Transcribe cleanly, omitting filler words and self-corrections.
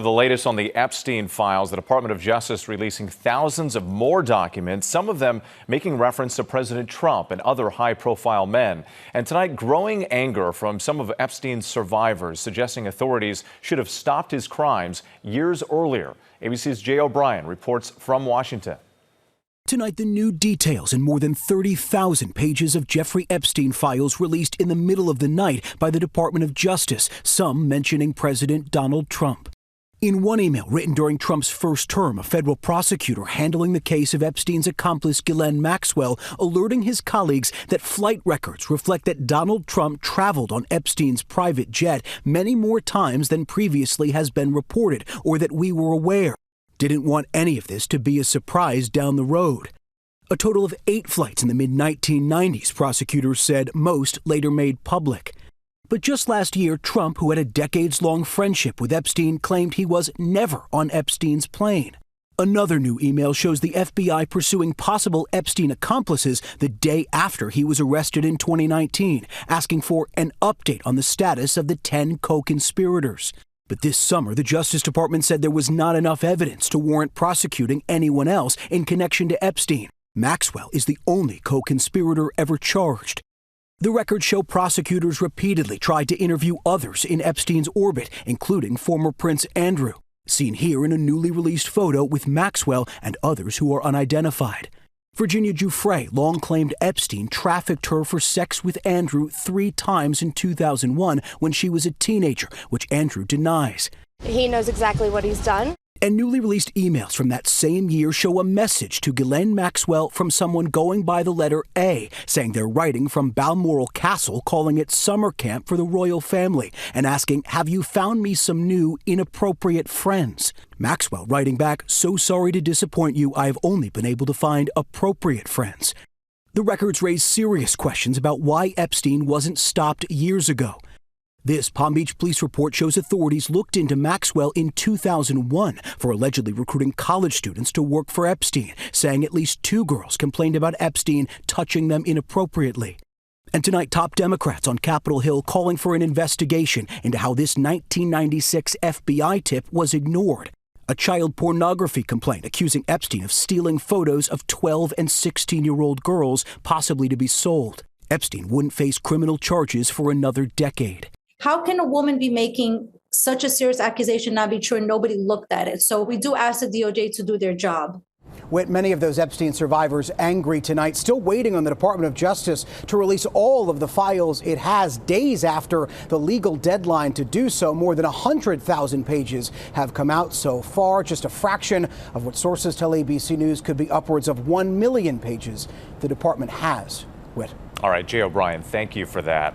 The latest on the Epstein files, the Department of Justice releasing thousands of more documents, some of them making reference to President Trump and other high-profile men. And tonight, growing anger from some of Epstein's survivors, suggesting authorities should have stopped his crimes years earlier. ABC's Jay O'Brien reports from Washington. Tonight, the new details in more than 30,000 pages of Jeffrey Epstein files released in the middle of the night by the Department of Justice, some mentioning President Donald Trump. In one email written during Trump's first term, a federal prosecutor handling the case of Epstein's accomplice Ghislaine Maxwell alerting his colleagues that flight records reflect that Donald Trump traveled on Epstein's private jet many more times than previously has been reported or that we were aware. Didn't want any of this to be a surprise down the road. A total of 8 flights in the mid-1990s, prosecutors said, most later made public. But just last year, Trump, who had a decades-long friendship with Epstein, claimed he was never on Epstein's plane. Another new email shows the FBI pursuing possible Epstein accomplices the day after he was arrested in 2019, asking for an update on the status of the 10 co-conspirators. But this summer, the Justice Department said there was not enough evidence to warrant prosecuting anyone else in connection to Epstein. Maxwell is the only co-conspirator ever charged. The records show prosecutors repeatedly tried to interview others in Epstein's orbit, including former Prince Andrew, seen here in a newly released photo with Maxwell and others who are unidentified. Virginia Giuffre long claimed Epstein trafficked her for sex with Andrew 3 times in 2001 when she was a teenager, which Andrew denies. He knows exactly what he's done. And newly released emails from that same year show a message to Ghislaine Maxwell from someone going by the letter A, saying they're writing from Balmoral Castle, calling it summer camp for the royal family, and asking, "Have you found me some new inappropriate friends?" Maxwell writing back, "So sorry to disappoint you, I've only been able to find appropriate friends." The records raise serious questions about why Epstein wasn't stopped years ago. This Palm Beach police report shows authorities looked into Maxwell in 2001 for allegedly recruiting college students to work for Epstein, saying at least 2 girls complained about Epstein touching them inappropriately. And tonight, top Democrats on Capitol Hill calling for an investigation into how this 1996 FBI tip was ignored. A child pornography complaint accusing Epstein of stealing photos of 12 and 16-year-old girls, possibly to be sold. Epstein wouldn't face criminal charges for another decade. How can a woman be making such a serious accusation not be true and nobody looked at it? So we do ask the DOJ to do their job. With many of those Epstein survivors angry tonight, still waiting on the Department of Justice to release all of the files it has days after the legal deadline to do so. More than 100,000 pages have come out so far, just a fraction of what sources tell ABC News could be upwards of 1 million pages the department has. Whit. All right, Jay O'Brien, thank you for that.